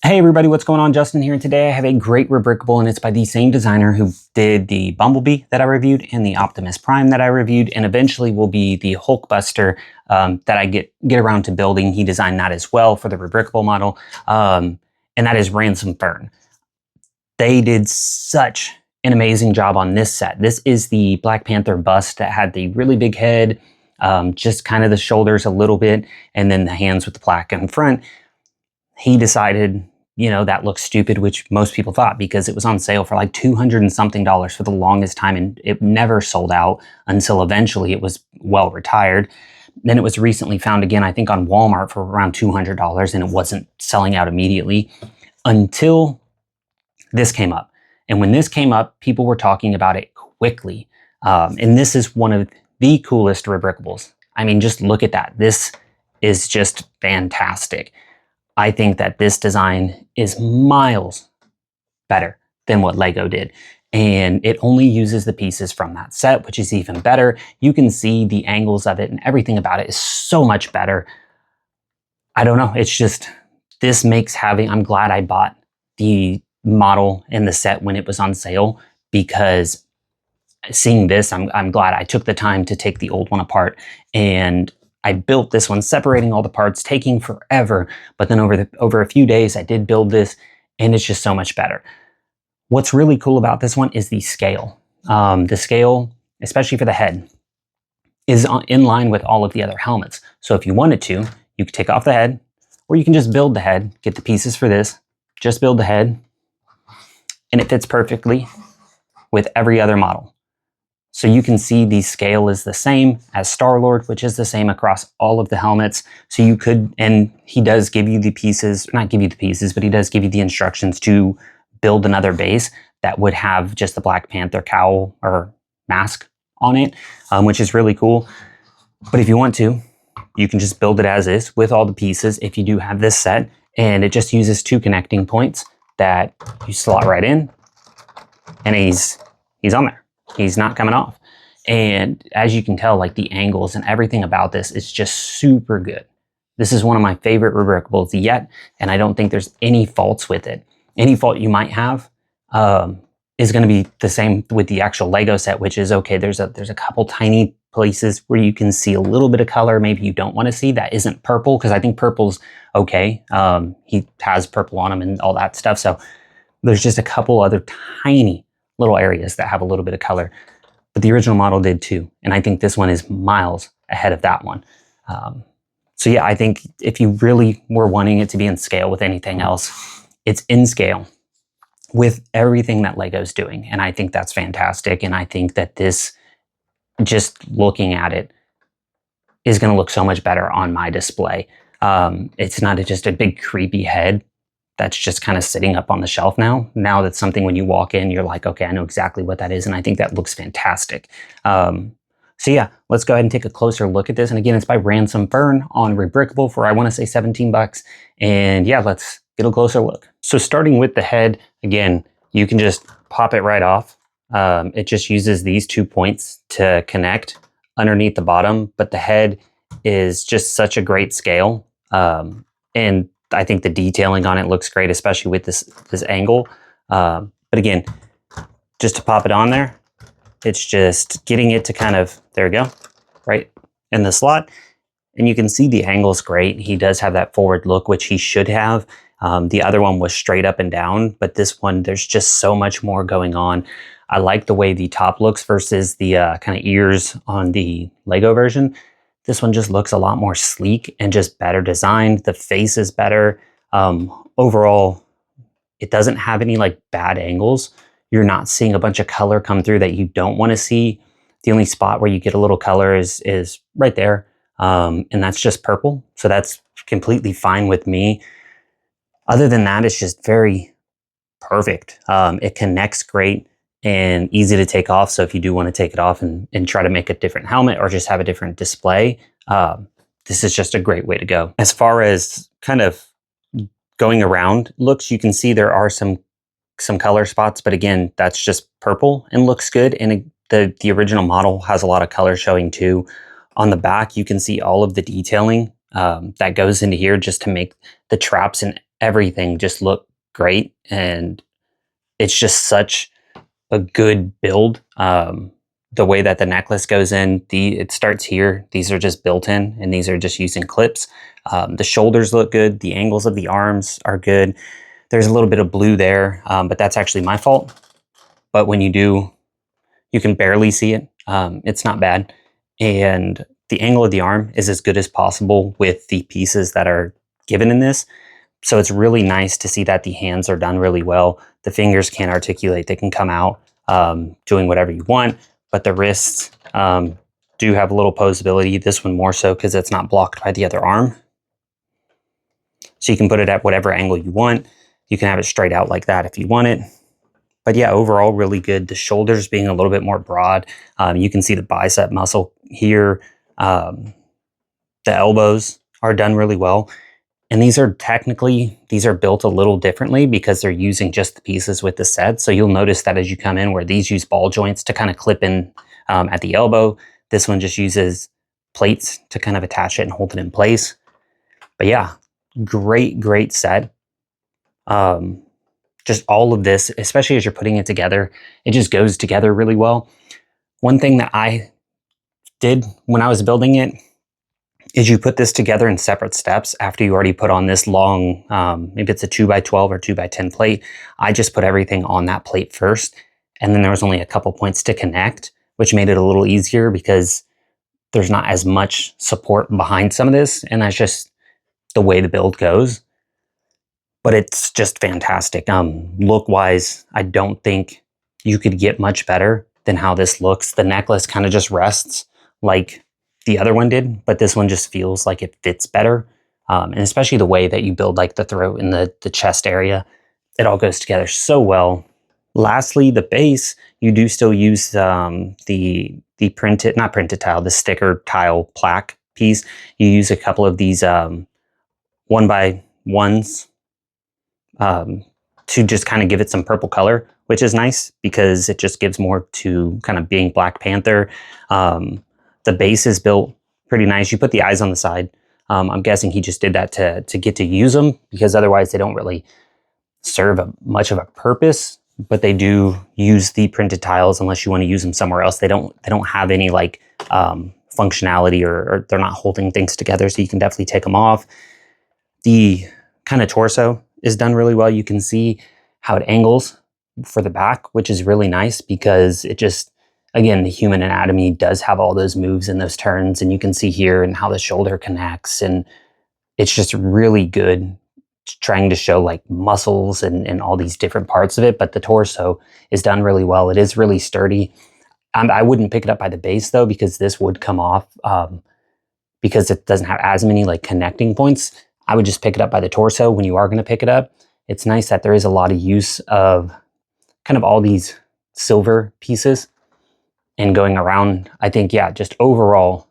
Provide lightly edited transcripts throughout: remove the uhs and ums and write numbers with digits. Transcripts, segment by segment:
Hey everybody, what's going on? Justin here, and today I have a great Rebrickable, and it's by the same designer who did the Bumblebee that I reviewed and the Optimus Prime that I reviewed, and eventually will be the Hulkbuster that I get around to building. He designed that as well for the Rebrickable model, and that is Ransom Fern. They did such an amazing job on this set. This is the Black Panther bust that had the really big head, just kind of the shoulders a little bit, and then the hands with the plaque in front. He decided, that looks stupid, which most people thought, because it was on sale for like $200 and something for the longest time, and it never sold out until eventually it was well retired. Then it was recently found again, I think on Walmart for around $200, and it wasn't selling out immediately until this came up. And when this came up, people were talking about it quickly. And this is one of the coolest Rebrickables. I mean, just look at that. This is just fantastic. I think that this design is miles better than what Lego did. And it only uses the pieces from that set, which is even better. You can see the angles of it, and everything about it is so much better. I don't know. It's just, this makes I'm glad I bought the model and the set when it was on sale, because seeing this, I'm glad I took the time to take the old one apart, and I built this one, separating all the parts, taking forever. But then over a few days, I did build this, and it's just so much better. What's really cool about this one is the scale. The scale, especially for the head, is in line with all of the other helmets. So if you wanted to, you could take off the head, or you can just build the head, get the pieces for this, just build the head, and it fits perfectly with every other model. So you can see the scale is the same as Star-Lord, which is the same across all of the helmets. So you could, and he does give you the pieces, not give you the pieces, but he does give you the instructions to build another base that would have just the Black Panther cowl or mask on it, which is really cool. But if you want to, you can just build it as is with all the pieces if you do have this set. And it just uses 2 connecting points that you slot right in, and he's on there. He's not coming off. And as you can tell, like, the angles and everything about this is just super good. This is one of my favorite Rebrickables yet, and I don't think there's any faults with it. Any fault you might have is going to be the same with the actual Lego set, which is, okay, there's a couple tiny places where you can see a little bit of color maybe you don't want to see that isn't purple, because I think purple's okay. He has purple on him and all that stuff. So there's just a couple other tiny little areas that have a little bit of color, but the original model did too. And I think this one is miles ahead of that one. So yeah, I think if you really were wanting it to be in scale with anything else, it's in scale with everything that Lego's doing. And I think that's fantastic. And I think that this, just looking at it, is going to look so much better on my display. It's not just a big creepy head that's just kind of sitting up on the shelf now. Now that's something when you walk in, you're like, okay, I know exactly what that is. And I think that looks fantastic. So yeah, let's go ahead and take a closer look at this. And again, it's by Ransom Fern on Rebrickable for, I want to say, 17 bucks. And yeah, let's get a closer look. So starting with the head, again, you can just pop it right off. It just uses these 2 points to connect underneath the bottom, but the head is just such a great scale. And I think the detailing on it looks great, especially with this angle. But again, just to pop it on there, it's just getting it to kind of, there we go, right in the slot. And you can see the angle's great. He does have that forward look, which he should have. The other one was straight up and down, but this one, there's just so much more going on. I like the way the top looks versus the kind of ears on the Lego version. This one just looks a lot more sleek and just better designed. The face is better. Overall, it doesn't have any like bad angles. You're not seeing a bunch of color come through that you don't want to see. The only spot where you get a little color is right there. And that's just purple. So that's completely fine with me. Other than that, it's just very perfect. It connects great and easy to take off. So if you do want to take it off and try to make a different helmet or just have a different display, this is just a great way to go. As far as kind of going around looks, you can see there are some color spots, but again, that's just purple and looks good. And the original model has a lot of color showing too. On the back, you can see all of the detailing that goes into here just to make the traps and everything just look great. And it's just such a good build. The way that the necklace goes in, it starts here. These are just built in, and these are just using clips. The shoulders look good. The angles of the arms are good. There's a little bit of blue there, but that's actually my fault. But when you do, you can barely see it. It's not bad. And the angle of the arm is as good as possible with the pieces that are given in this. So it's really nice to see that the hands are done really well. The fingers can articulate. They can come out doing whatever you want. But the wrists do have a little posability. This one more so because it's not blocked by the other arm. So you can put it at whatever angle you want. You can have it straight out like that if you want it. But yeah, overall, really good. The shoulders being a little bit more broad. You can see the bicep muscle here. The elbows are done really well. And these are built a little differently because they're using just the pieces with the set. So you'll notice that as you come in, where these use ball joints to kind of clip in at the elbow, this one just uses plates to kind of attach it and hold it in place. But yeah, great set. Just all of this, especially as you're putting it together, it just goes together really well. One thing that I did when I was building it is you put this together in separate steps after you already put on this long, maybe it's a 2x12 or 2x10 plate. I just put everything on that plate first, and then there was only a couple points to connect, which made it a little easier because there's not as much support behind some of this, and that's just the way the build goes. But it's just fantastic. Look-wise, I don't think you could get much better than how this looks. The necklace kind of just rests like the other one did, but this one just feels like it fits better. And especially the way that you build like the throat and the chest area, it all goes together so well. Lastly, the base, you do still use the printed, not printed tile, the sticker tile plaque piece. You use a couple of these 1x1s to just kind of give it some purple color, which is nice because it just gives more to kind of being Black Panther. The base is built pretty nice. You put the eyes on the side. I'm guessing he just did that to get to use them because otherwise they don't really serve much of a purpose. But they do use the printed tiles unless you want to use them somewhere else. They don't have any like functionality or they're not holding things together, so you can definitely take them off. The kind of torso is done really well. You can see how it angles for the back, which is really nice because it just, again, the human anatomy does have all those moves and those turns, and you can see here and how the shoulder connects, and it's just really good trying to show like muscles and all these different parts of it, but the torso is done really well. It is really sturdy. I wouldn't pick it up by the base though, because this would come off because it doesn't have as many like connecting points. I would just pick it up by the torso when you are going to pick it up. It's nice that there is a lot of use of kind of all these silver pieces and going around. I think, yeah, just overall,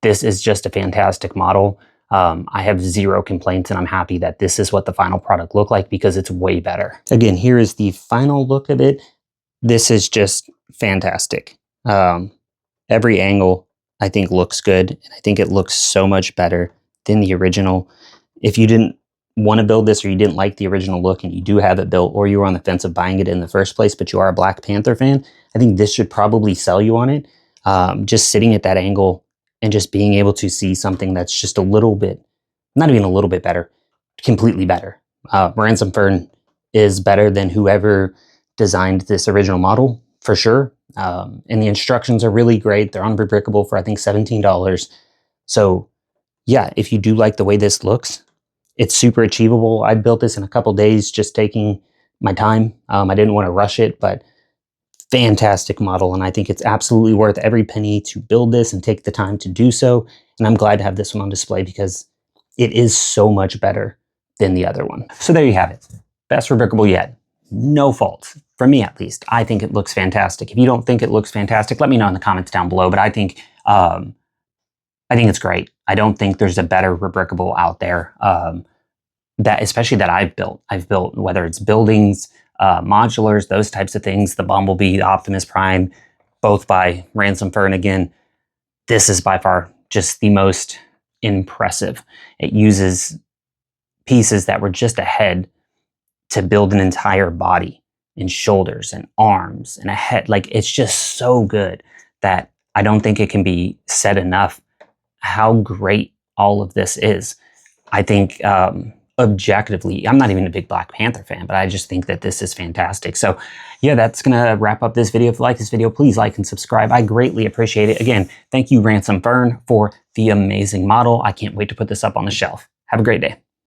this is just a fantastic model. I have zero complaints, and I'm happy that this is what the final product looked like because it's way better. Again, here is the final look of it. This is just fantastic. Every angle, I think, looks good, and I think it looks so much better than the original. If you didn't want to build this or you didn't like the original look and you do have it built, or you were on the fence of buying it in the first place, but you are a Black Panther fan, I think this should probably sell you on it. Just sitting at that angle and just being able to see something that's just a little bit, not even a little bit better, completely better. Ransom Fern is better than whoever designed this original model, for sure. And the instructions are really great. They're on Rebrickable for, I think, $17. So yeah, if you do like the way this looks, it's super achievable. I built this in a couple days, just taking my time. I didn't want to rush it, but fantastic model, and I think it's absolutely worth every penny to build this and take the time to do so. And I'm glad to have this one on display because it is so much better than the other one. So there you have it. Best Rebrickable yet. No faults, from me at least. I think it looks fantastic. If you don't think it looks fantastic, let me know in the comments down below, but I think it's great. I don't think there's a better Rebrickable out there, especially that I've built. I've built, whether it's buildings, modulars, those types of things, the Bumblebee, the Optimus Prime, both by Ransom Fern. Again, this is by far just the most impressive. It uses pieces that were just a head to build an entire body and shoulders and arms and a head. Like, it's just so good that I don't think it can be said enough how great all of this is. I think objectively, I'm not even a big Black Panther fan, but I just think that this is fantastic. So yeah, that's gonna wrap up this video. If you like this video, please like and subscribe. I greatly appreciate it. Again, thank you Ransom Fern for the amazing model. I can't wait to put this up on the shelf. Have a great day.